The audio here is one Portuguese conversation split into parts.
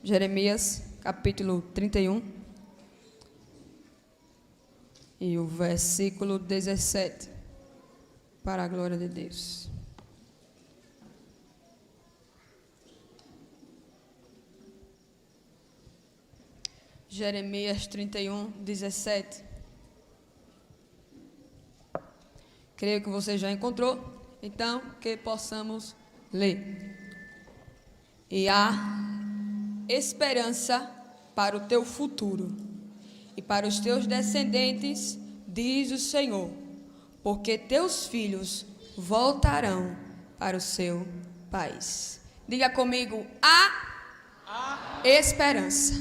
Jeremias, capítulo 31, e o versículo 17, para a glória de Deus. Jeremias 31, 17. Creio que você já encontrou, então que possamos ler. E há esperança para o teu futuro e para os teus descendentes, diz o Senhor, porque teus filhos voltarão para o seu país. Diga comigo, há esperança.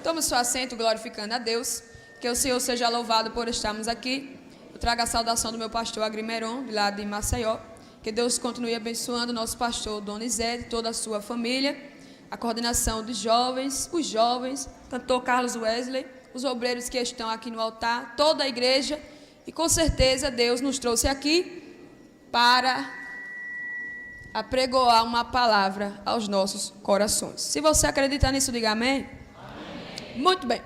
Tome seu assento, glorificando a Deus. Que o Senhor seja louvado por estarmos aqui. Eu trago a saudação do meu pastor Agrimeron, de lá de Maceió. Que Deus continue abençoando o nosso pastor Donizete e toda a sua família. A coordenação dos jovens, os jovens, cantor Carlos Wesley, os obreiros que estão aqui no altar, toda a igreja. E com certeza Deus nos trouxe aqui para apregoar uma palavra aos nossos corações. Se você acredita nisso, diga amém. Amém. Muito bem.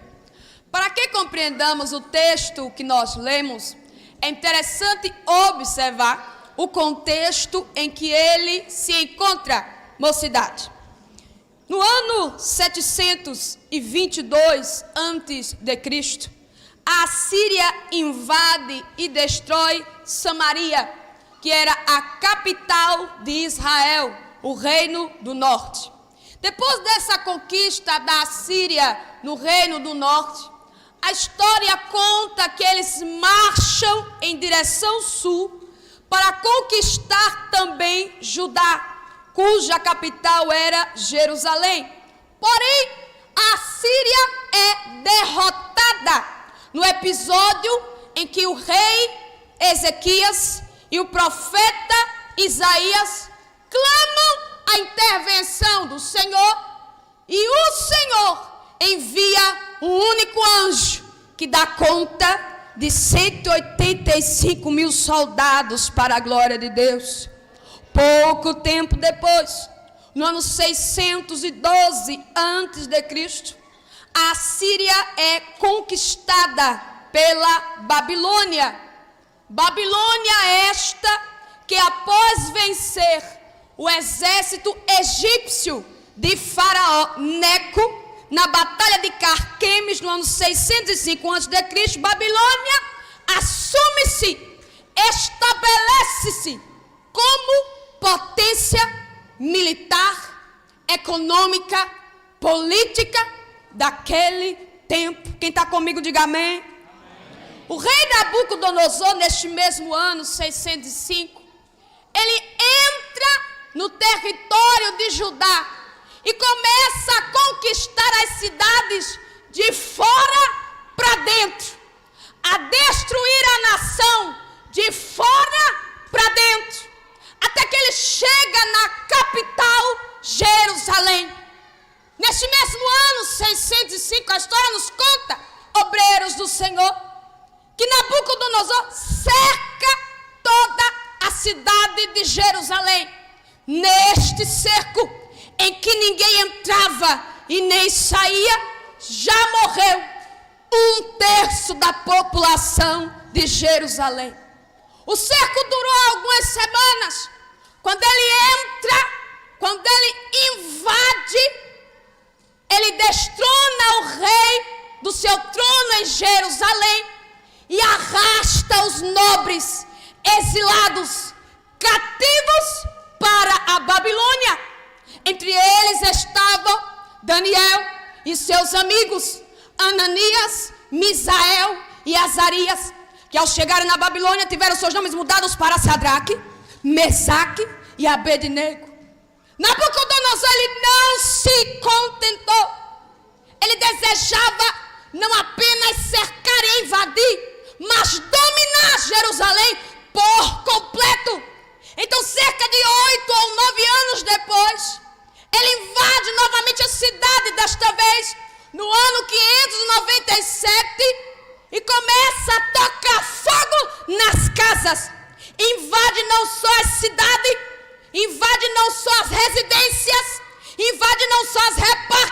Para que compreendamos o texto que nós lemos, é interessante observar o contexto em que ele se encontra, mocidade. No ano 722 a.C., a Assíria invade e destrói Samaria, que era a capital de Israel, o reino do norte. Depois dessa conquista da Assíria no reino do norte, a história conta que eles marcham em direção sul para conquistar também Judá, cuja capital era Jerusalém. Porém, a Síria é derrotada no episódio em que o rei Ezequias e o profeta Isaías clamam a intervenção do Senhor, e o Senhor envia um único anjo que dá conta de 185 mil soldados para a glória de Deus. Pouco tempo depois, no ano 612 a.C., a Síria é conquistada pela Babilônia. Babilônia esta que, após vencer o exército egípcio de Faraó Neco na batalha de Carquemes no ano 605 a.C., Babilônia assume-se, estabelece-se como potência militar, econômica, política daquele tempo. Quem está comigo, diga amém. O rei Nabucodonosor, neste mesmo ano, 605, ele entra no território de Judá e começa a conquistar as cidades de fora para dentro, a destruir a nação de fora para dentro, até que ele chega na capital, Jerusalém. Neste mesmo ano, 605, a história nos conta, obreiros do Senhor, que Nabucodonosor cerca toda a cidade de Jerusalém. Neste cerco, em que ninguém entrava e nem saía, já morreu 1/3 da população de Jerusalém. O cerco durou algumas semanas. Quando ele entra, quando ele invade, ele destrona o rei do seu trono em Jerusalém e arrasta os nobres exilados, cativos para a Babilônia. Entre eles estavam Daniel e seus amigos, Ananias, Misael e Azarias, que ao chegarem na Babilônia tiveram seus nomes mudados para Sadraque, Mesaque e Abednego. Nabucodonosor, ele não se contentou. Ele desejava não apenas cercar e invadir, mas dominar Jerusalém por completo. Então, cerca de 8 ou 9 anos depois, ele invade novamente a cidade, desta vez no ano 597, e começa a tocar fogo nas casas. Invade não só a cidade, invade não só as residências, invade não só as repartições,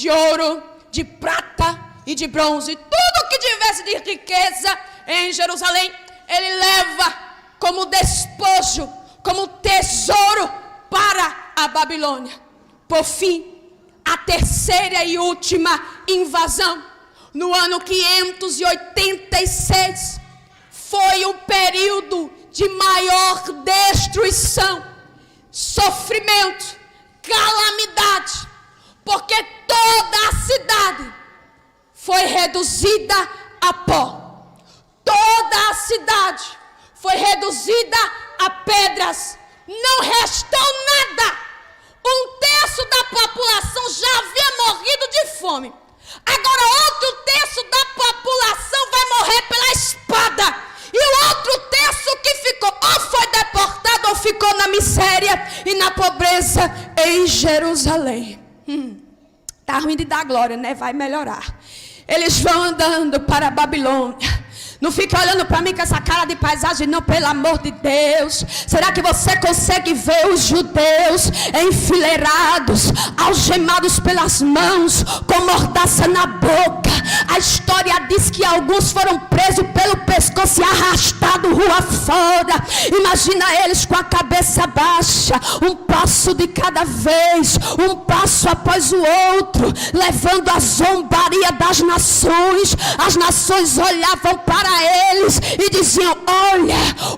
de ouro, de prata e de bronze, tudo que tivesse de riqueza em Jerusalém, ele leva como despojo, como tesouro para a Babilônia. Por fim, a terceira e última invasão, no ano 586, foi o período de maior destruição, sofrimento, calamidade, porque toda a cidade foi reduzida a pó. Toda a cidade foi reduzida a pedras. Não restou nada. 1/3 da população já havia morrido de fome. Agora outro terço da população vai morrer pela espada. E o outro terço que ficou, ou foi deportado ou ficou na miséria e na pobreza em Jerusalém. Tá ruim de dar glória, né? Vai melhorar. Eles vão andando para a Babilônia. Não fica olhando para mim com essa cara de paisagem, não, pelo amor de Deus. Será que você consegue ver os judeus enfileirados, algemados pelas mãos, com mordaça na boca? A história diz que alguns foram presos pelo pescoço e arrastados rua fora. Imagina eles com a cabeça baixa, um passo de cada vez, um passo após o outro, levando a zombaria das nações. As nações olhavam para eles e diziam: olha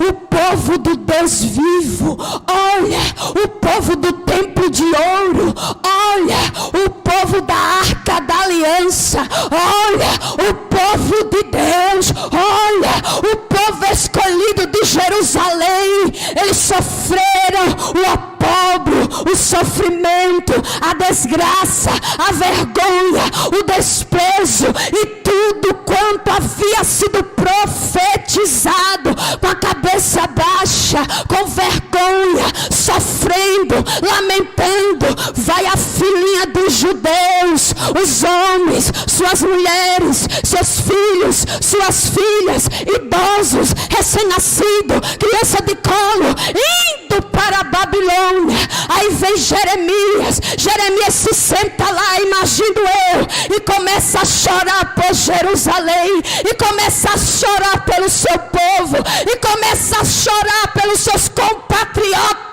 o povo do Deus vivo, olha o povo do templo de ouro, olha o povo da arca da aliança, olha o povo de Deus, olha o povo escolhido de Jerusalém. Eles sofreram o opróbrio, o sofrimento, a desgraça, a vergonha, o desprezo e tudo quanto havia sido profetizado, com a cabeça baixa, com vergonha, sofrendo, lamentando. Vai a filhinha dos judeus, os homens, suas mulheres, seus filhos, suas filhas, idosos, recém-nascidos, criança de colo, indo para a Babilônia. Aí vem Jeremias. Jeremias se senta lá, imagino eu, e começa a chorar por Jerusalém, e começa a chorar pelo seu povo, e começa a chorar pelos seus compatriotas.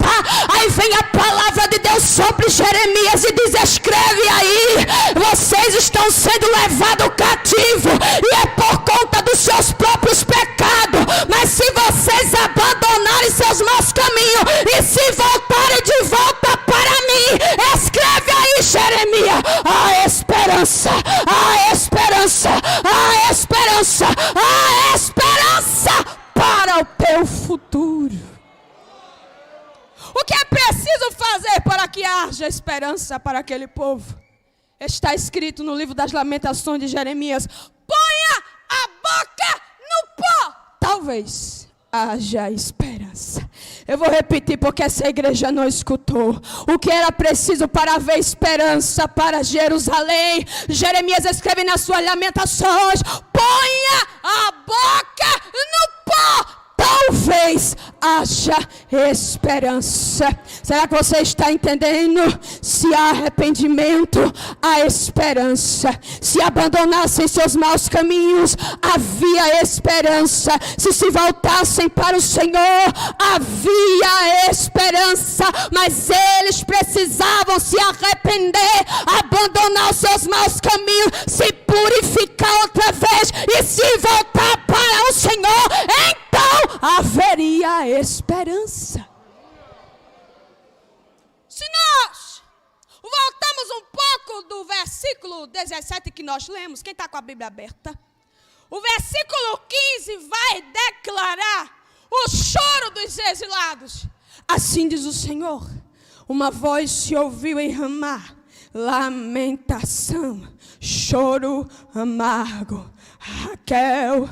Aí vem a palavra de Deus sobre Jeremias e diz: escreve aí, vocês estão sendo levados cativo, e é por conta dos seus próprios pecados, mas se vocês abandonarem seus maus caminhos e se voltarem de volta para mim, escreve aí, Jeremias, a esperança, a esperança, a esperança, a esperança para o teu futuro. O que é preciso fazer para que haja esperança para aquele povo? Está escrito no livro das Lamentações de Jeremias: ponha a boca no pó, talvez haja esperança. Eu vou repetir porque essa igreja não escutou. O que era preciso para haver esperança para Jerusalém? Jeremias escreve nas suas Lamentações: ponha a boca no pó, talvez haja esperança. Será que você está entendendo? Se há arrependimento, há esperança. Se abandonassem seus maus caminhos, havia esperança. Se voltassem para o Senhor, havia esperança. Mas eles precisavam se arrepender, abandonar os seus maus caminhos, se purificar outra vez e se voltar para o Senhor. Então haveria esperança. Se nós voltamos um pouco do versículo 17 que nós lemos, quem está com a Bíblia aberta? O versículo 15 vai declarar o choro dos exilados. Assim diz o Senhor: uma voz se ouviu em Ramá, lamentação, choro amargo. Raquel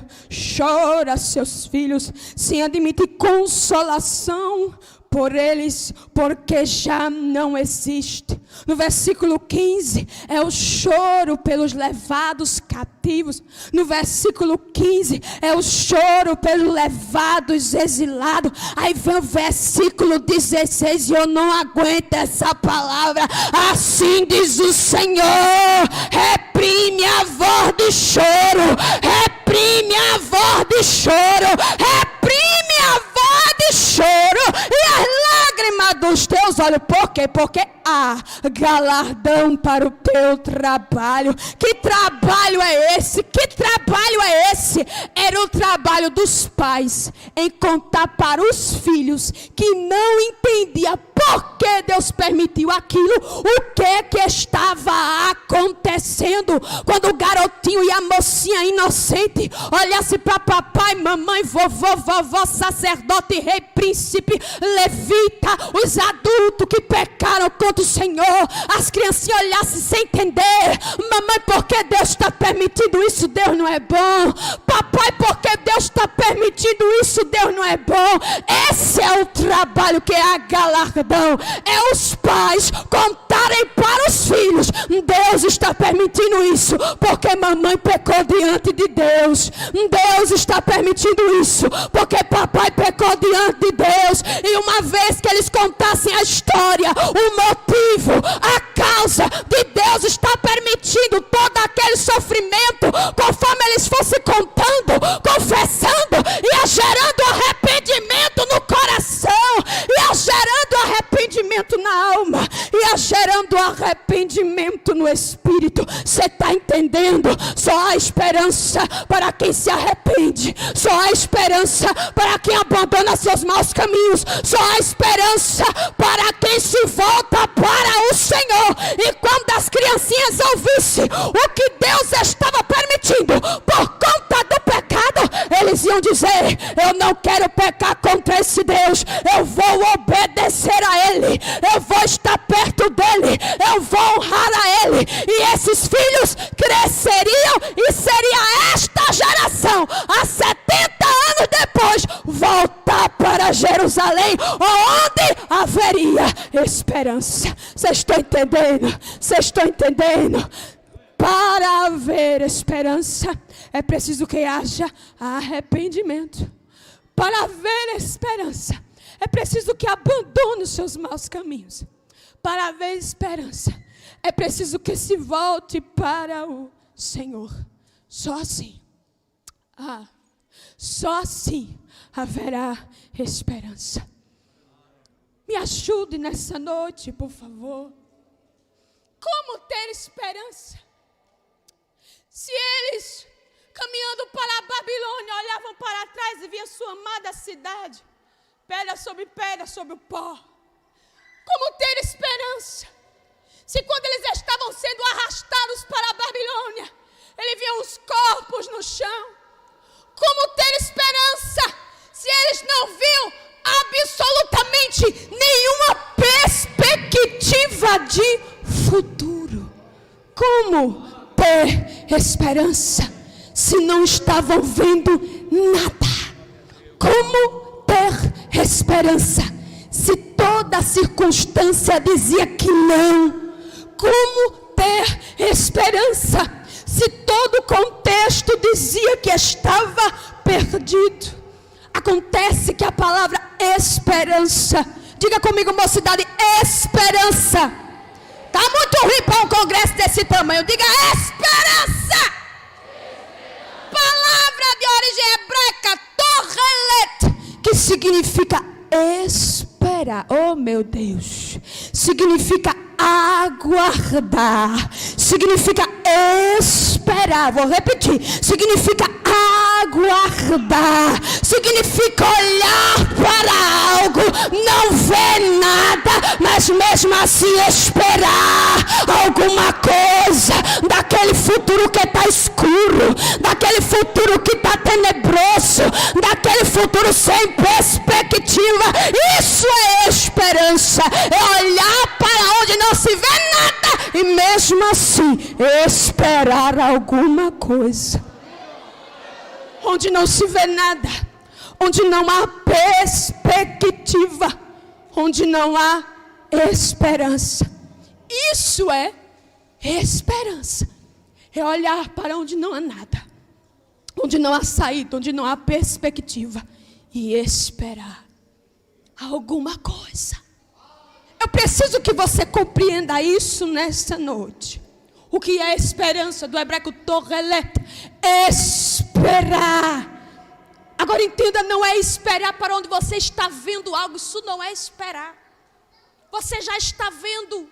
chora seus filhos, sem admitir consolação por eles, porque já não existe. No versículo 15, é o choro pelos levados cativos. No versículo 15, é o choro pelos levados exilados. Aí vem o versículo 16, e eu não aguento essa palavra. Assim diz o Senhor: reprime a voz de choro, reprime a voz de choro, reprime a voz de choro e as lágrimas dos teus olhos. Por quê? Porque há galardão para o teu trabalho. Que trabalho é esse? Que trabalho é esse? Era o trabalho dos pais em contar para os filhos que não entendia por que Deus permitiu aquilo, o que estava acontecendo. Quando o garotinho e a mocinha inocente olhasse para papai, mamãe, vovó, sacerdote, rei, príncipe, levita, os adultos que pecaram contra o Senhor, as criancinhas olhassem sem entender: mamãe, por que Deus está permitindo isso? Deus não é bom. Papai, por que Deus está permitindo isso? Deus não é bom. Esse é o trabalho que é a galardão. É os pais contarem para os filhos: Deus está permitindo isso porque mamãe pecou diante de Deus. Deus está permitindo isso porque papai pecou diante de Deus. E uma vez que eles contassem a história, o motivo, a causa de Deus está permitindo todo aquele sofrimento, conforme eles fossem contando, confessando, ia gerando arrependimento no coração, ia gerando arrependimento na alma, ia gerando arrependimento no espírito. Você está entendendo? Só há esperança para quem se arrepende, só há esperança para quem abandona seus maus caminhos, só há esperança para quem se volta para o Senhor. E quando as criancinhas ouvissem o que Deus estava permitindo por conta do pecado, eles iam dizer: eu não quero pecar contra esse Deus, eu vou obedecer a Ele, eu vou estar perto dEle, eu vou honrar a Ele. E esses filhos cresceriam e seria esta geração, há 70 anos depois, voltar para Jerusalém, onde haveria esperança. Vocês estão entendendo? Vocês estão entendendo? Para haver esperança, é preciso que haja arrependimento. Para haver esperança, é preciso que abandone os seus maus caminhos. Para haver esperança, é preciso que se volte para o Senhor. Só assim, só assim haverá esperança. Me ajude nessa noite, por favor. Como ter esperança? Se eles, caminhando para a Babilônia, olhavam para trás e viam sua amada cidade, pedra sobre o pó. Como ter esperança? Se quando eles estavam sendo arrastados para a Babilônia, eles viam os corpos no chão. Como ter esperança? Se eles não viam absolutamente nenhuma perspectiva de futuro. Como ter esperança se não estavam vendo nada? Como ter esperança se toda a circunstância dizia que não? Como ter esperança se todo o contexto dizia que estava perdido? Acontece que a palavra esperança, diga comigo, mocidade, esperança. Está muito ruim para um congresso desse tamanho. Diga esperança. Palavra de origem hebraica, torrelet, que significa esperar. Oh meu Deus. Significa aguardar. Significa esperar. Vou repetir. Significa aguardar. Significa olhar para algo, não ver nada, mas mesmo assim esperar alguma coisa daquele futuro que está escuro, daquele futuro que está tenebroso, daquele futuro sem perspectiva. Isso é esperança. É olhar para onde não se vê nada e mesmo assim esperar alguma coisa. Onde não se vê nada, onde não há perspectiva, onde não há esperança. Isso é esperança. É olhar para onde não há nada, onde não há saída, onde não há perspectiva, e esperar alguma coisa. Eu preciso que você compreenda isso nesta noite. O que é esperança? Do hebraico torelet, esperar. Agora entenda, não é esperar para onde você está vendo algo. Isso não é esperar. Você já está vendo.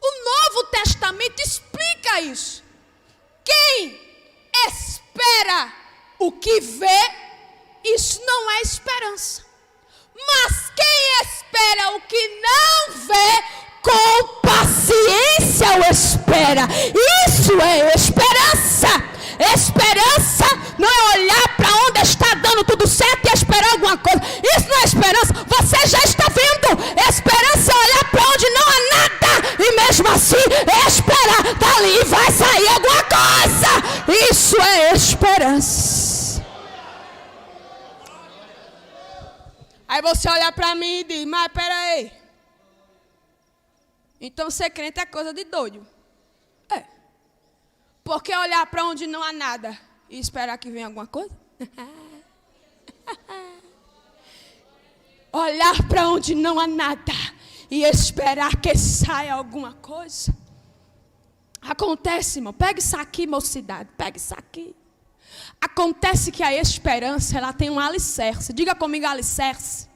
O Novo Testamento explica isso. Quem espera o que vê, isso não é esperança. Mas quem espera o que não vê, com paciência o espera. Isso é esperança. Esperança não é olhar para onde está dando tudo certo e esperar alguma coisa. Isso não é esperança. Você já está vendo. Esperança é olhar para onde não há nada e mesmo assim esperar. Dali vai sair alguma coisa. Isso é esperança. Aí você olha para mim e diz: mas peraí, então ser crente é coisa de doido. É. Porque olhar para onde não há nada e esperar que venha alguma coisa? Olhar para onde não há nada e esperar que saia alguma coisa? Acontece, irmão. Pega isso aqui, mocidade. Pega isso aqui. Acontece que a esperança, ela tem um alicerce. Diga comigo, alicerce.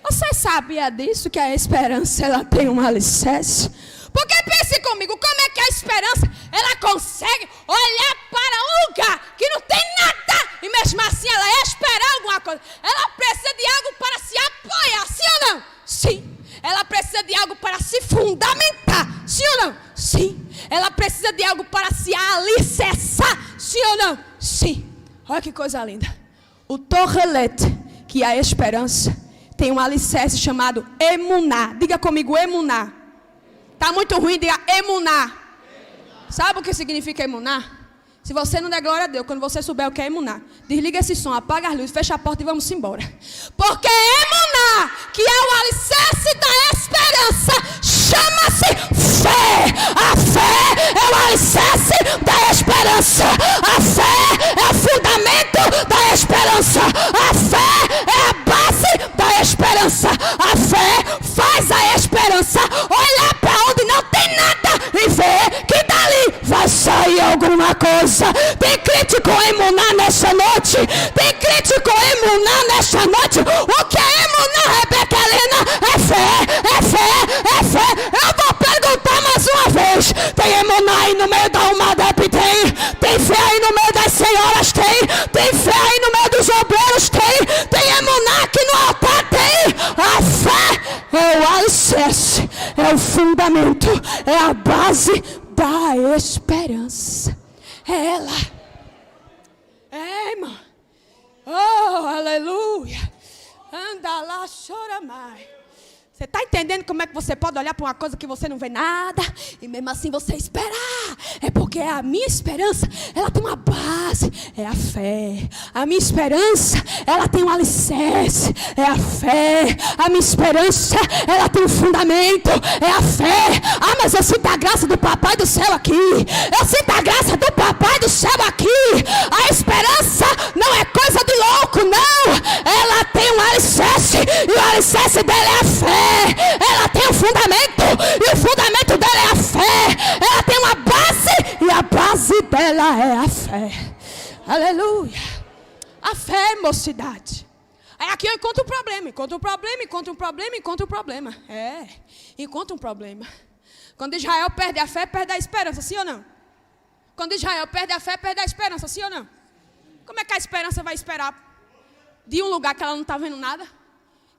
Você sabia disso, que a esperança, ela tem um alicerce? Porque pense comigo, como é que a esperança, ela consegue olhar para um lugar que não tem nada e mesmo assim ela esperar alguma coisa? Ela precisa de algo para se apoiar, sim ou não? Sim. Ela precisa de algo para se fundamentar, sim ou não? Sim. Ela precisa de algo para se alicerçar, sim ou não? Sim. Olha que coisa linda. O Torelet, que é a esperança, tem um alicerce chamado emuná. Diga comigo, emuná. Está muito ruim, diga emuná. Sabe o que significa emuná? Se você não der glória a Deus, quando você souber o que é emuná, desliga esse som, apaga as luzes, fecha a porta e vamos embora. Porque emuná, que é o alicerce da esperança, chama-se fé. A fé é o alicerce da esperança. A fé é o fundamento da esperança. A fé é a base da esperança. A fé faz a esperança olhar para onde não tem nada e ver que dali vai sair alguma coisa. Tem crente com emuná nessa noite? Tem crente com emuná nessa noite? O que é emuná, Rebeca Helena? É fé, é fé, é fé. Eu vou perguntar mais uma vez. Tem emuná aí no meio da UMADEP? Tem fé aí no meio das senhoras? Tem fé aí no meio dos obreiros? Tem emuná aqui no altar? Tem. A fé é o alicerce, é o fundamento, é a base da esperança. É ela. É, irmão. Oh, aleluia. Anda lá, chora mais. Você está entendendo como é que você pode olhar para uma coisa que você não vê nada e mesmo assim você esperar? É porque a minha esperança, ela tem uma base, é a fé. A minha esperança, ela tem um alicerce, é a fé. A minha esperança, ela tem um fundamento, é a fé. Ah, mas eu sinto a graça do papai do céu aqui. Eu sinto a graça do papai do céu aqui. A esperança não é coisa de louco, não. Ela tem um alicerce e o alicerce dela é a fé. Ela tem um fundamento e o fundamento dela é a fé. Ela tem uma base e a base dela é a fé. Aleluia. A fé, mocidade. Aí aqui eu encontro um problema, encontro um problema, encontro um problema, encontro um problema. É, encontro um problema. Quando Israel perde a fé, perde a esperança, sim ou não? Quando Israel perde a fé, perde a esperança, sim ou não? Como é que a esperança vai esperar de um lugar que ela não está vendo nada?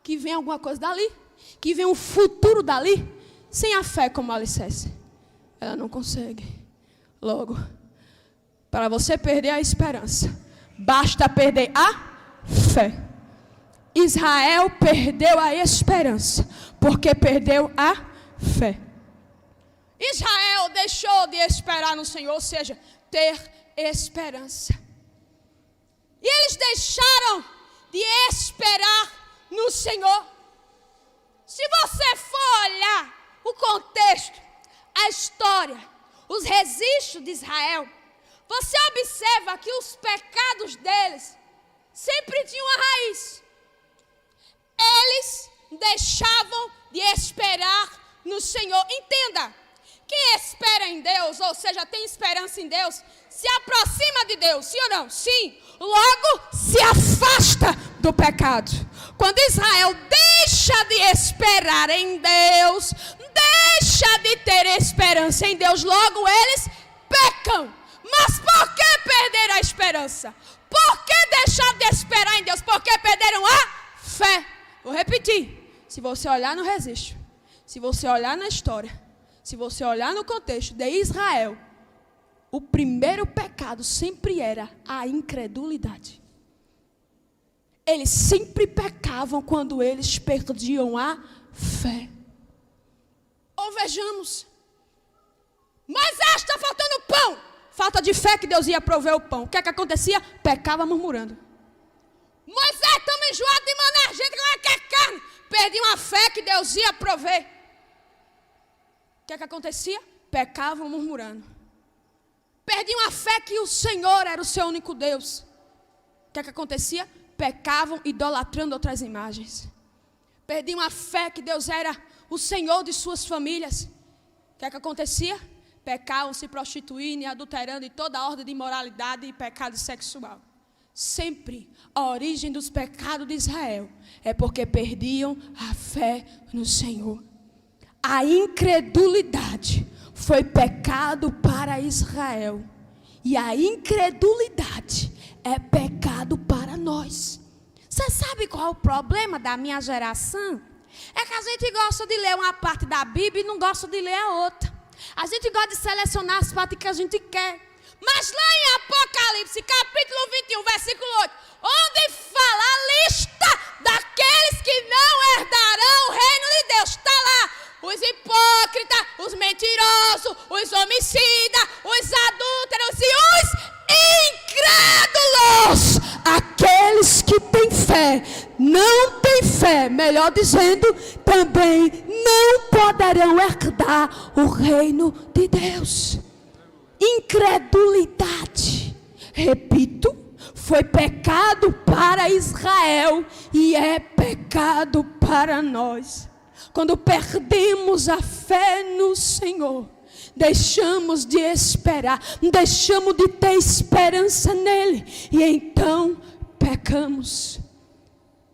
Que vem alguma coisa dali, que vem um futuro dali, sem a fé como alicerce. Ela não consegue. Logo, para você perder a esperança, basta perder a fé. Israel perdeu a esperança, porque perdeu a fé. Israel deixou de esperar no Senhor, ou seja, ter esperança. E eles deixaram de esperar no Senhor. Se você for olhar o contexto, a história, os registros de Israel, você observa que os pecados deles sempre tinham uma raiz. Eles deixavam de esperar no Senhor. Entenda, quem espera em Deus, ou seja, tem esperança em Deus, se aproxima de Deus, sim ou não? Sim. Logo se afasta do pecado. Quando Israel deixa de esperar em Deus, deixa de ter esperança em Deus, logo eles pecam. Mas por que perderam a esperança? Por que deixar de esperar em Deus? Porque perderam a fé. Vou repetir. Se você olhar no registro, se você olhar na história, se você olhar no contexto de Israel, o primeiro pecado sempre era a incredulidade. Eles sempre pecavam quando eles perdiam a fé. Ou vejamos, Moisés está faltando pão. Falta de fé que Deus ia prover o pão. O que é que acontecia? Pecava murmurando. Moisés, estamos enjoados de maná, gente que não quer carne. Perdiam a fé que Deus ia prover. O que é que acontecia? Pecavam murmurando. Perdiam a fé que o Senhor era o seu único Deus. O que é que acontecia? Pecavam idolatrando outras imagens. Perdiam a fé que Deus era o Senhor de suas famílias. O que é que acontecia? Pecavam, se prostituindo e adulterando em toda a ordem de imoralidade e pecado sexual. Sempre a origem dos pecados de Israel é porque perdiam a fé no Senhor. A incredulidade foi pecado para Israel. E a incredulidade é pecado para nós. Você sabe qual é o problema da minha geração? É que a gente gosta de ler uma parte da Bíblia e não gosta de ler a outra. A gente gosta de selecionar as partes que a gente quer. Mas lá em Apocalipse, capítulo 21, versículo 8, onde fala a lista daqueles que não herdarão o reino de Deus, está lá. Os hipócritas, os mentirosos, os homicidas, os adúlteros e os incrédulos. Aqueles que têm fé, não têm fé, melhor dizendo, também não poderão herdar o reino de Deus. Incredulidade, repito, foi pecado para Israel e é pecado para nós. Quando perdemos a fé no Senhor, deixamos de esperar, deixamos de ter esperança nele e então pecamos.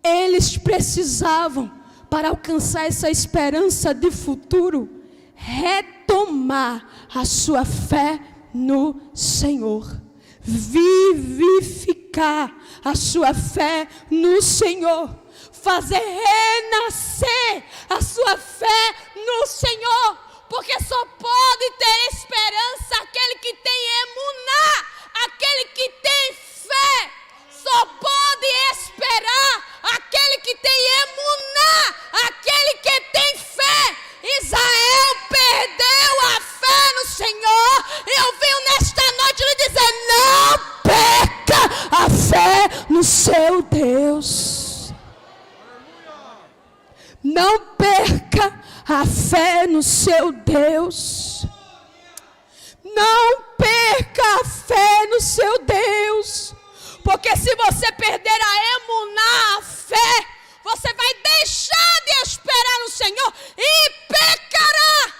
Eles precisavam, para alcançar essa esperança de futuro, retomar a sua fé no Senhor, vivificar a sua fé no Senhor, fazer renascer a sua fé no Senhor, porque só pode ter esperança aquele que tem emuná, aquele que tem fé, só pode esperar aquele que tem emuná, aquele que tem fé. Israel perdeu a fé no Senhor, e eu venho nesta noite lhe dizer, não perca a fé no seu Deus. Não perca a fé no seu Deus. Não perca a fé no seu Deus. Porque se você perder a emuná, a fé, você vai deixar de esperar no Senhor e pecará.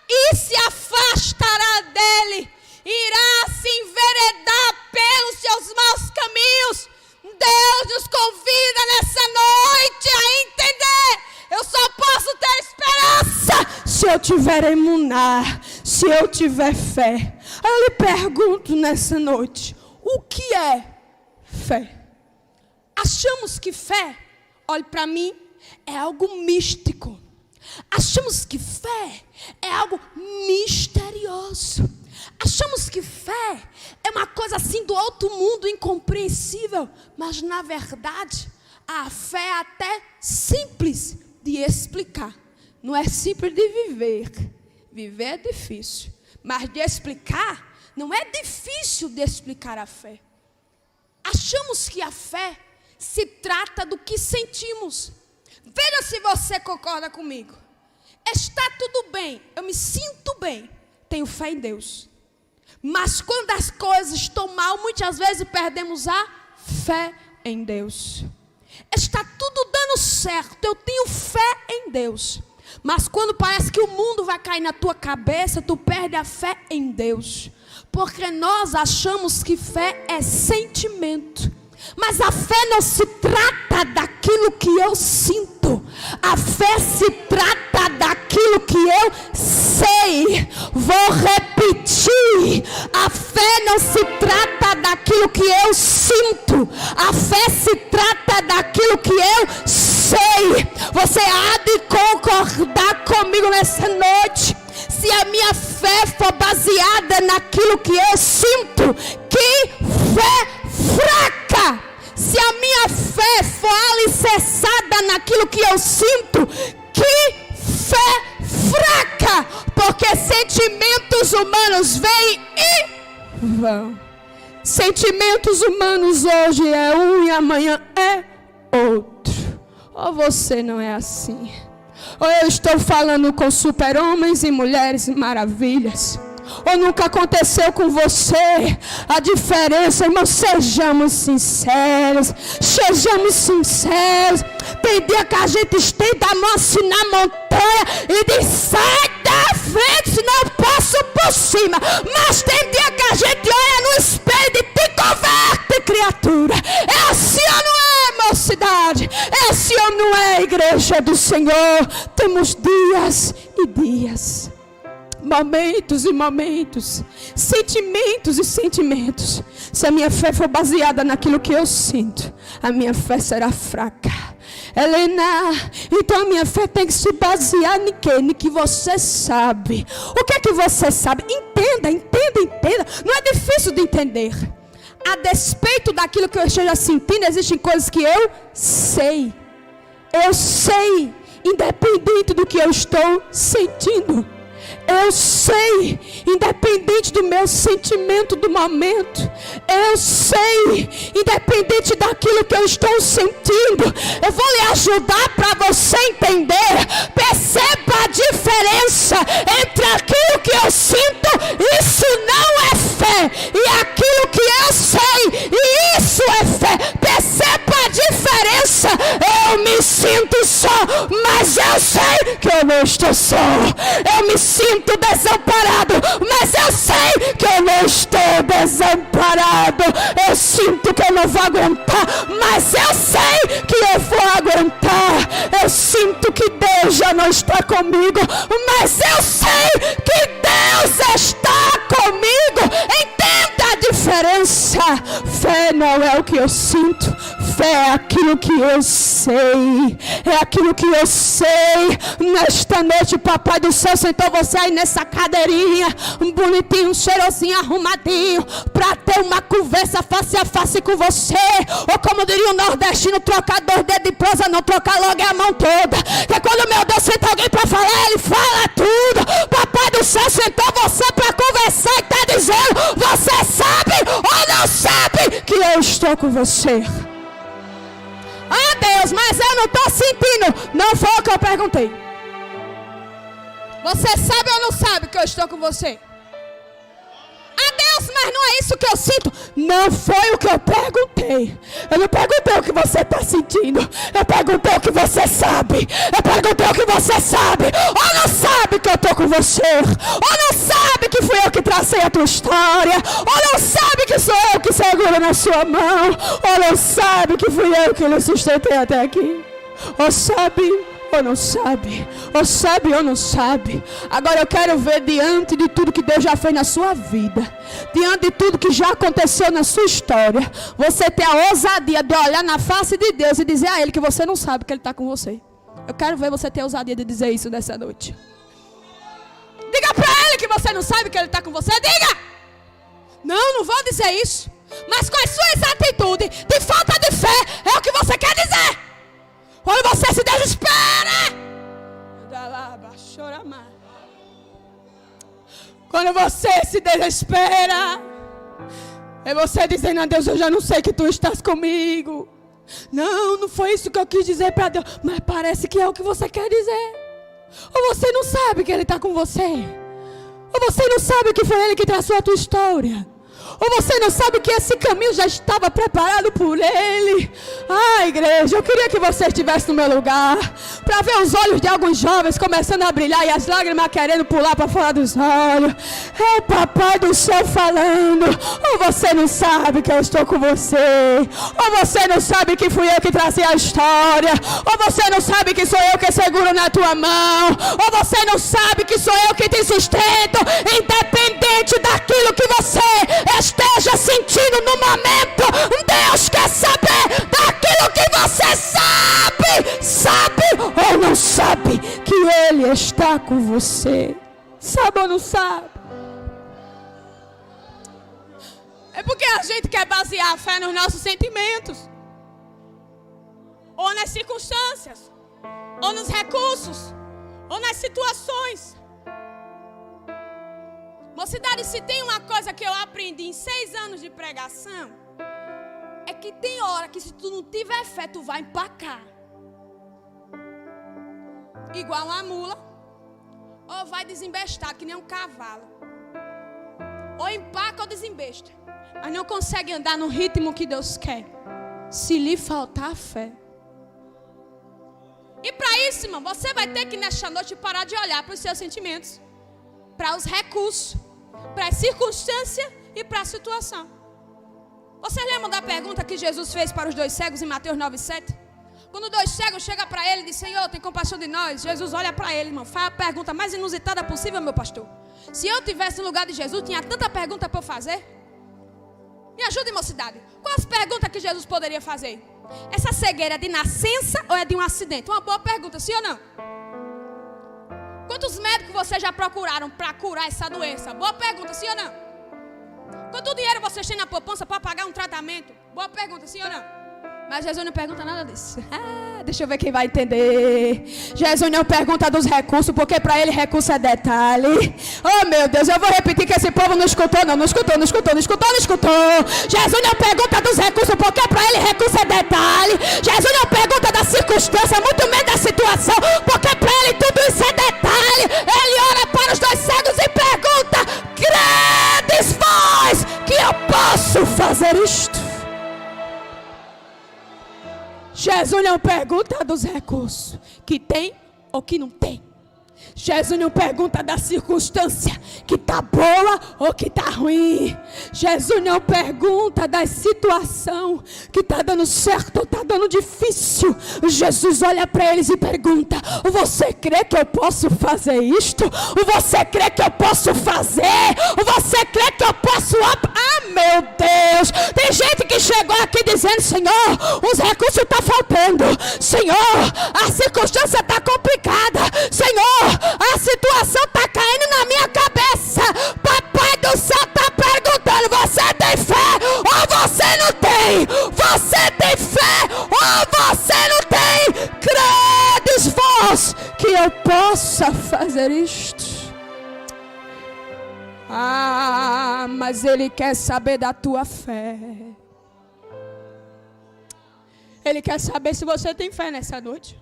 E se afastará dele. Irá se enveredar pelos seus maus caminhos. Deus nos convida nessa noite a entender. Eu só posso ter esperança se eu tiver emuná, se eu tiver fé. Eu lhe pergunto nessa noite, o que é fé? Achamos que fé, olhe para mim, é algo místico. Achamos que fé é algo misterioso. Achamos que fé é uma coisa assim do outro mundo, incompreensível. Mas na verdade, a fé é até simples de explicar. Não é simples de viver. Viver é difícil. Mas de explicar, não é difícil de explicar a fé. Achamos que a fé se trata do que sentimos. Veja se você concorda comigo. Está tudo bem, eu me sinto bem, tenho fé em Deus. Mas quando as coisas estão mal, muitas vezes perdemos a fé em Deus. Está tudo dando certo, eu tenho fé em Deus. Mas quando parece que o mundo vai cair na tua cabeça, tu perde a fé em Deus. Porque nós achamos que fé é sentimento. Mas a fé não se trata daquilo que eu sinto. A fé se trata daquilo que eu sei. Vou repetir. A fé não se trata daquilo que eu sinto. A fé se trata daquilo que eu sei. Você há de concordar comigo nessa noite. Se a minha fé for baseada naquilo que eu sinto, que fé fraca. Se a minha fé for alicerçada naquilo que eu sinto, que fé fraca. Porque sentimentos humanos vêm e vão. Sentimentos humanos hoje é um e amanhã é outro. Ou você não é assim? Ou eu estou falando com super-homens e mulheres maravilhas? Ou nunca aconteceu com você? A diferença, irmão, sejamos sinceros. Sejamos sinceros. Tem dia que a gente estende a mão assim na montanha e diz: sai da frente, senão eu passo por cima. Mas tem dia que a gente olha no espelho e te converte, criatura. É assim ou não é, mocidade? É assim ou não é, igreja do Senhor? Temos dias e dias, momentos e momentos, sentimentos e sentimentos. Se a minha fé for baseada naquilo que eu sinto, a minha fé será fraca. Helena, então a minha fé tem que se basear em quê? Em que você sabe. O que é que você sabe? Entenda. Não é difícil de entender. A despeito daquilo que eu esteja sentindo, existem coisas que eu sei. Eu sei, independente do que eu estou sentindo. Eu sei, independente do meu sentimento do momento. Eu sei, independente daquilo que eu estou sentindo. Eu vou lhe ajudar para você entender. Perceba a diferença entre aquilo que eu sinto, isso não é fé, e aquilo que eu sei, e isso é fé. Perceba a diferença. Eu me sinto só, mas eu sei que eu não estou só. Eu me sinto desamparado, mas eu sei que eu não estou desamparado. Eu sinto que eu não vou aguentar, mas eu sei que eu vou aguentar. Eu sinto que Deus já não está comigo, mas eu sei que Deus está comigo. Entenda a diferença. Fé não é o que eu sinto, fé é aquilo que eu sei. É aquilo que eu sei. Nesta noite, Papai do Céu sentou você aí nessa cadeirinha, um bonitinho, um cheirosinho, arrumadinho, para ter uma conversa face a face com você. Ou como diria o nordestino, trocar 2 dedos de prosa, não trocar logo a mão toda. Que quando meu Deus senta alguém para falar, ele fala tudo. Papai do Céu sentou você para conversar e está dizendo: você sabe ou não sabe que eu estou com você? Ah, Deus, mas eu não estou sentindo. Não foi o que eu perguntei. Você sabe ou não sabe que eu estou com você? Ah, Deus, mas não é isso que eu sinto. Não foi o que eu perguntei. Eu não perguntei o que você está sentindo. Eu perguntei o que você sabe. Eu perguntei o que você sabe. Ou não sabe que eu estou com você? Ou não sabe que fui eu que tracei a tua história? Ou não sabe que sou eu que seguro na sua mão? Ou não sabe que fui eu que lhe sustentei até aqui? Ou sabe ou não sabe? Ou sabe ou não sabe? Agora eu quero ver, diante de tudo que Deus já fez na sua vida, diante de tudo que já aconteceu na sua história, você ter a ousadia de olhar na face de Deus e dizer a Ele que você não sabe que Ele está com você. Eu quero ver você ter a ousadia de dizer isso nessa noite. Diga para Ele que você não sabe que Ele está com você. Diga! Não vou dizer isso. Mas com as suas atitudes de falta de fé, é o que você quer dizer. Quando você se desespera, quando você se desespera, é você dizendo a Deus: eu já não sei que tu estás comigo. Não foi isso que eu quis dizer para Deus, mas parece que é o que você quer dizer. Ou você não sabe que Ele está com você? Ou você não sabe que foi Ele que traçou a tua história? Ou você não sabe que esse caminho já estava preparado por Ele? Ah, igreja, eu queria que você estivesse no meu lugar, para ver os olhos de alguns jovens começando a brilhar e as lágrimas querendo pular para fora dos olhos. É o papai do céu falando. Ou você não sabe que eu estou com você? Ou você não sabe que fui eu que trazia a história? Ou você não sabe que sou eu que seguro na tua mão? Ou você não sabe que sou eu que te sustento, independente daquilo que você esteja sentindo no momento? Deus quer saber daquilo que você sabe ou não sabe, que Ele está com você. Sabe ou não sabe? É porque a gente quer basear a fé nos nossos sentimentos, ou nas circunstâncias, ou nos recursos, ou nas situações. Mocidade, se tem uma coisa que eu aprendi em 6 anos de pregação, é que tem hora que se tu não tiver fé, tu vai empacar. Igual uma mula, ou vai desembestar que nem um cavalo. Ou empaca ou desembesta, mas não consegue andar no ritmo que Deus quer, se lhe faltar fé. E para isso, irmão, você vai ter que nesta noite parar de olhar para os seus sentimentos, para os recursos, para a circunstância e para a situação. Vocês lembram da pergunta que Jesus fez para os 2 cegos em Mateus 9:7? Quando 2 cegos chegam para ele e dizem: Senhor, tem compaixão de nós. Jesus olha para ele, irmão, faz a pergunta mais inusitada possível, meu pastor. Se eu tivesse no lugar de Jesus, tinha tanta pergunta para eu fazer. Me ajude, mocidade. Qual as perguntas que Jesus poderia fazer? Essa cegueira é de nascença ou é de um acidente? Uma boa pergunta, sim ou não? Quantos médicos vocês já procuraram para curar essa doença? Boa pergunta, sim ou não? Quanto dinheiro vocês têm na poupança para pagar um tratamento? Boa pergunta, sim ou não? Mas Jesus não pergunta nada disso. Deixa eu ver quem vai entender. Jesus não pergunta dos recursos, porque para Ele recurso é detalhe. Oh meu Deus, eu vou repetir que esse povo não escutou, não escutou. Jesus não pergunta dos recursos, porque para Ele recurso é detalhe. Jesus não pergunta da circunstância, muito menos da situação, porque para Ele tudo isso é detalhe. Ele olha para os 2 cegos e pergunta: credes vós que eu posso fazer isto? Jesus não pergunta dos recursos, que tem ou que não tem. Jesus não pergunta da circunstância, que está boa ou que está ruim. Jesus não pergunta da situação, que está dando certo ou está dando difícil. Jesus olha para eles e pergunta: você crê que eu posso fazer isto? Você crê que eu posso fazer? Você crê que eu posso... Ah, meu Deus! Tem gente que chegou aqui dizendo: Senhor, os recursos estão faltando. Senhor, a circunstância está complicada. Senhor, a situação está caindo na minha cabeça. Papai do céu está perguntando: você tem fé ou você não tem? Você tem fé ou você não tem? Credes vós que eu possa fazer isto? Ah, mas Ele quer saber da tua fé. Ele quer saber se você tem fé nessa noite.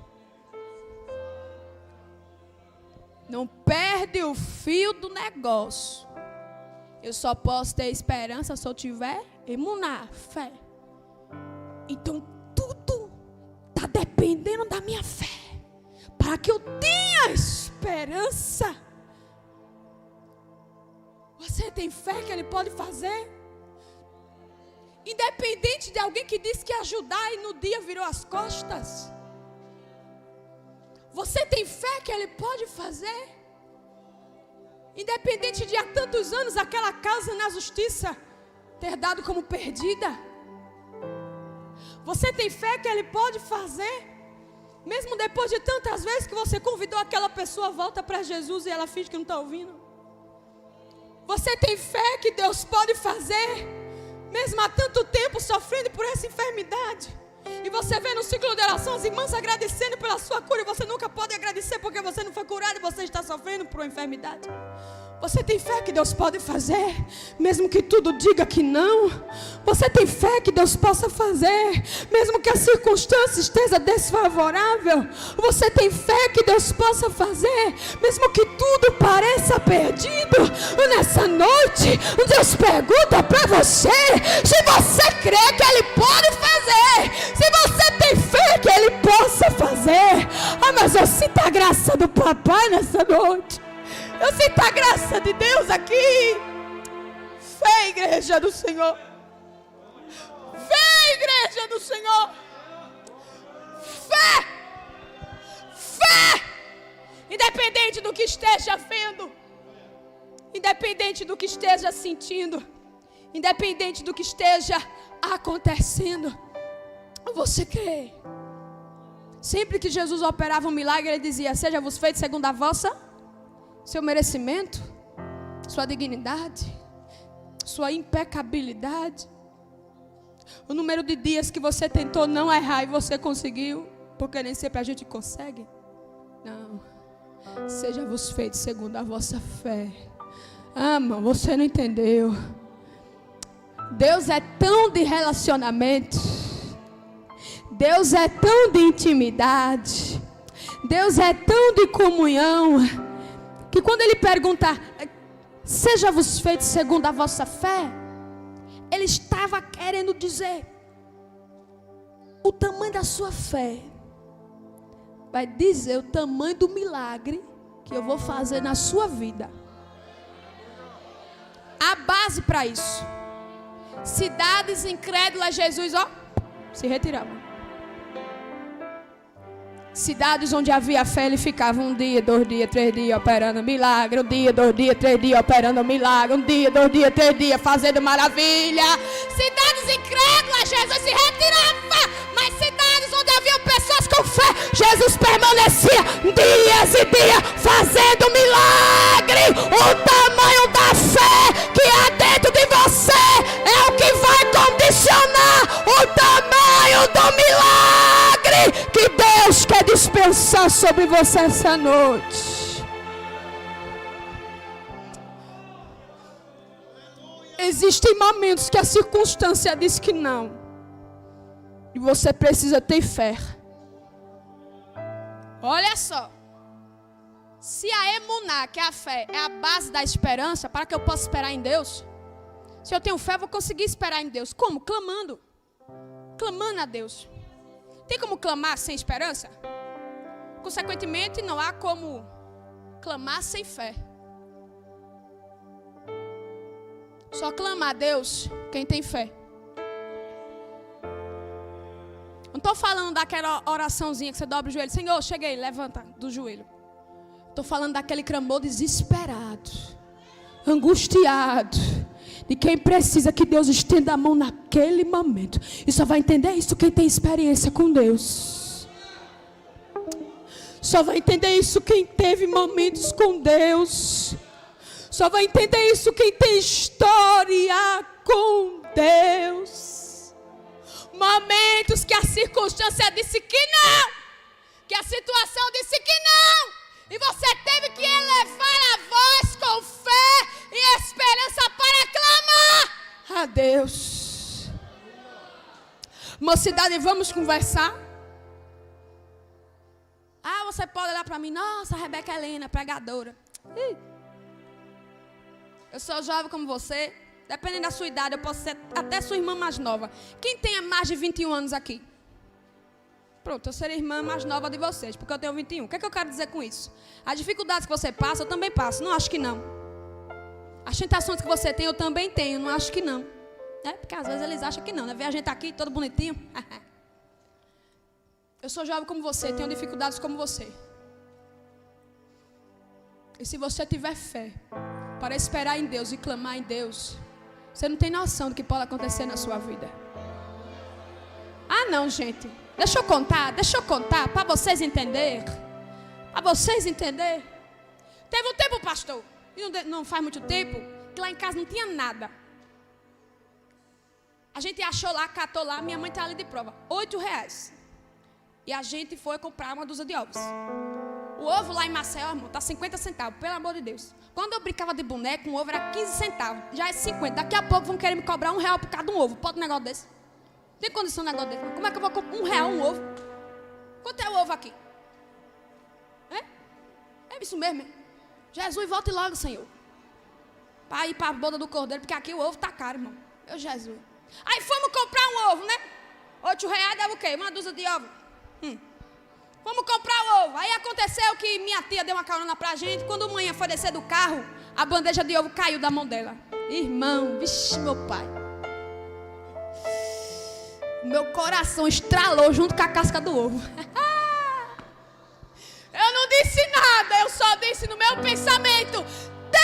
Não perde o fio do negócio. Eu só posso ter esperança se eu tiver emuná, fé. Então tudo está dependendo da minha fé, para que eu tenha esperança. Você tem fé que Ele pode fazer? Independente de alguém que disse que ia ajudar e no dia virou as costas. Você tem fé que Ele pode fazer? Independente de há tantos anos aquela causa na justiça ter dado como perdida. Você tem fé que Ele pode fazer? Mesmo depois de tantas vezes que você convidou aquela pessoa, volta para Jesus e ela finge que não está ouvindo. Você tem fé que Deus pode fazer? Mesmo há tanto tempo sofrendo por essa enfermidade. E você vê no ciclo de oração as irmãs agradecendo pela sua cura. E você nunca pode agradecer porque você não foi curado e você está sofrendo por uma enfermidade. Você tem fé que Deus pode fazer, mesmo que tudo diga que não? Você tem fé que Deus possa fazer, mesmo que a circunstância esteja desfavorável? Você tem fé que Deus possa fazer, mesmo que tudo pareça perdido? Nessa noite, Deus pergunta para você se você crê que Ele pode fazer, se você tem fé que Ele possa fazer. Ah, mas eu sinto a graça do papai nessa noite. Eu sinto a graça de Deus aqui. Fé, igreja do Senhor. Fé, igreja do Senhor. Fé. Fé. Independente do que esteja vendo. Independente do que esteja sentindo. Independente do que esteja acontecendo. Você crê. Sempre que Jesus operava um milagre, Ele dizia: seja-vos feito segundo a vossa seu merecimento, sua dignidade, sua impecabilidade. O número de dias que você tentou não errar e você conseguiu, porque nem sempre a gente consegue. Não. Seja-vos feito segundo a vossa fé. Ah, mano, você não entendeu. Deus é tão de relacionamento. Deus é tão de intimidade. Deus é tão de comunhão, que quando Ele pergunta, seja-vos feito segundo a vossa fé, Ele estava querendo dizer, o tamanho da sua fé vai dizer o tamanho do milagre que eu vou fazer na sua vida. A base para isso. Cidades incrédulas, Jesus, se retiravam. Cidades onde havia fé, Ele ficava 1 dia, 2 dias, 3 dias operando milagre. 1 dia, 2 dias, 3 dias operando milagre. 1 dia, 2 dias, 3 dias fazendo maravilha. Cidades incrédulas, Jesus se retirava. Mas cidades onde havia pessoas com fé, Jesus permanecia dias e dias fazendo milagre. O tamanho da fé que há dentro de você é o que vai condicionar o tamanho do milagre que Deus quer dispensar sobre você essa noite. Existem momentos que a circunstância diz que não, e você precisa ter fé. Olha só, se a emuná, que é a fé, é a base da esperança, para que eu possa esperar em Deus, se eu tenho fé, eu vou conseguir esperar em Deus. Como? Clamando. Clamando a Deus. Tem como clamar sem esperança? Consequentemente, não há como clamar sem fé. Só clama a Deus quem tem fé. Não estou falando daquela oraçãozinha que você dobra o joelho. Senhor, cheguei, levanta do joelho. Estou falando daquele clamor desesperado, angustiado, de quem precisa que Deus estenda a mão naquele momento. E só vai entender isso quem tem experiência com Deus. Só vai entender isso quem teve momentos com Deus. Só vai entender isso quem tem história com Deus. Momentos que a circunstância disse que não, que a situação disse que não, e você teve que elevar a voz com fé e esperança para clamar a Deus. Mocidade, vamos conversar? Ah, você pode olhar para mim, nossa, a Rebeca Helena, pregadora. Eu sou jovem como você, dependendo da sua idade, eu posso ser até sua irmã mais nova. Quem tem mais de 21 anos aqui? Pronto, eu serei a irmã mais nova de vocês, porque eu tenho 21. O que é que eu quero dizer com isso? As dificuldades que você passa, eu também passo, não acho que não. As tentações que você tem, eu também tenho, não acho que não. Porque às vezes eles acham que não, né? Vê a gente aqui, todo bonitinho. Eu sou jovem como você, tenho dificuldades como você. E se você tiver fé para esperar em Deus e clamar em Deus, você não tem noção do que pode acontecer na sua vida. Ah, não, gente. Deixa eu contar para vocês entenderem. Para vocês entenderem. Teve um tempo, pastor, e não faz muito tempo, que lá em casa não tinha nada. A gente achou lá, catou lá, minha mãe está ali de prova, R$8. E a gente foi comprar uma dúzia de ovos. O ovo lá em Maceió, irmão, tá 50 centavos, pelo amor de Deus. Quando eu brincava de boneco, um ovo era 15 centavos. Já é 50. Daqui a pouco vão querer me cobrar R$1 por cada um ovo. Pode um negócio desse? Tem condição de um negócio desse? Como é que eu vou comprar R$1 um ovo? Quanto é o ovo aqui? É isso mesmo, hein? Jesus, volte logo, Senhor. Para ir para a boda do cordeiro, porque aqui o ovo tá caro, irmão. Meu Jesus. Aí fomos comprar um ovo, né? R$8 dava o quê? Uma dúzia de ovo. Fomos comprar o ovo. Aí aconteceu que minha tia deu uma carona pra gente. Quando a manhã foi descer do carro, a bandeja de ovo caiu da mão dela. Irmão, vixe, meu pai. Meu coração estralou junto com a casca do ovo. Eu não disse nada, eu só disse no meu pensamento: Deus!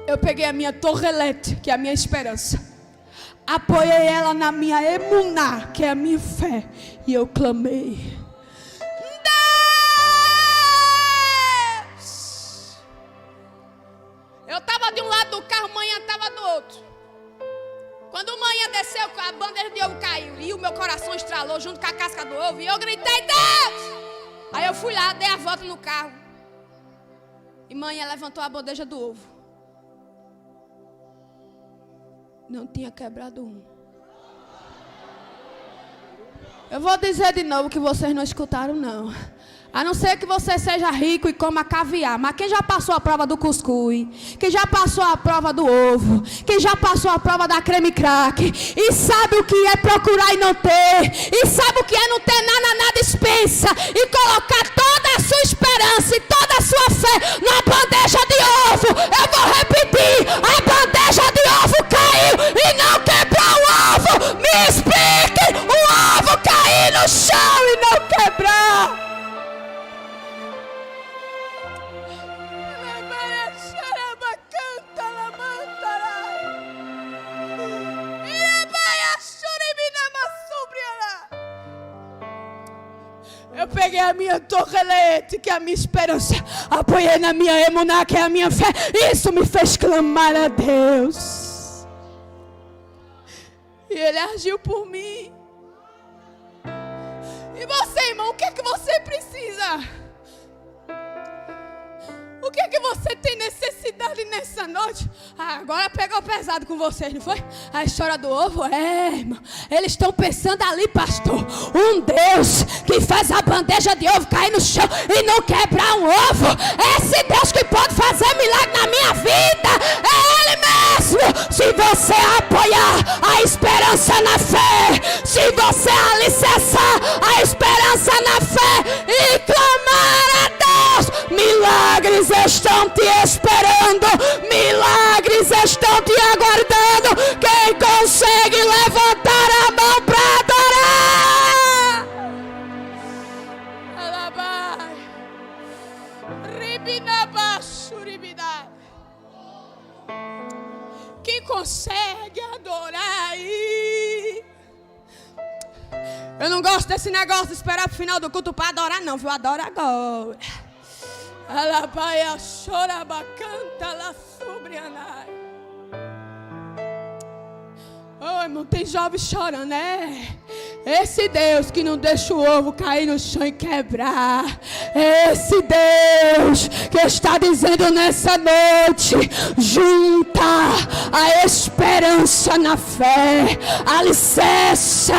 Eu peguei a minha torrelete, que é a minha esperança, apoiei ela na minha emuná, que é a minha fé, e eu clamei: Deus! Eu estava de um lado do carro, manhã estava do outro. Quando manhã desceu, a bandeja de ovo caiu e o meu coração estralou junto com a casca do ovo, e eu gritei: Deus! Aí eu fui lá, dei a volta no carro, e manhã levantou a bandeja do ovo. Não tinha quebrado um. Eu vou dizer de novo que vocês não escutaram, não. A não ser que você seja rico e coma caviar. Mas quem já passou a prova do cuscuz, quem já passou a prova do ovo, quem já passou a prova da creme crack, e sabe o que é procurar e não ter, e sabe o que é não ter nada na despensa, e colocar toda a sua esperança e toda a sua fé na bandeja de ovo. Eu vou repetir: a bandeja de ovo caiu e não quebrou o ovo. Me explique o ovo cair no chão e não quebrar. Eu peguei a minha torrelete, que é a minha esperança, apoiei na minha emuná, que é a minha fé. Isso me fez clamar a Deus. E Ele agiu por mim. E você, irmão, o que é que você precisa? O que é que você tem necessidade nessa noite? Agora pegou pesado com vocês, não foi? A história do ovo? Irmão. Eles estão pensando ali, pastor, um Deus que faz a bandeja de ovo cair no chão e não quebrar um ovo. Esse Deus que pode fazer milagre na minha vida é Ele mesmo. Se você apoiar a esperança na fé, se você alicerçar a esperança na fé e clamar a Deus, milagres estão te esperando, milagres estão te aguardando. Quem consegue levantar a mão para adorar? Alabai, ribinabashuribidai. Quem consegue adorar aí? Eu não gosto desse negócio de esperar pro final do culto para adorar, não, viu? Adora agora. Alabaia chorabacanta la sobrianai. Oh, irmão, tem jovem chorando, né? Esse Deus que não deixa o ovo cair no chão e quebrar. Esse Deus que está dizendo nessa noite: junta a esperança na fé, alicerça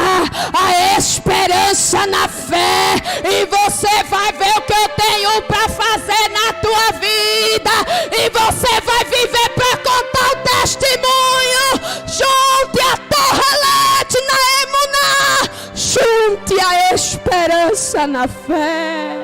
a esperança na fé, e você vai ver o que eu tenho para fazer na tua vida, e você vai viver para contar o testemunho. Junte a torrelete na emuná, junte a esperança na fé.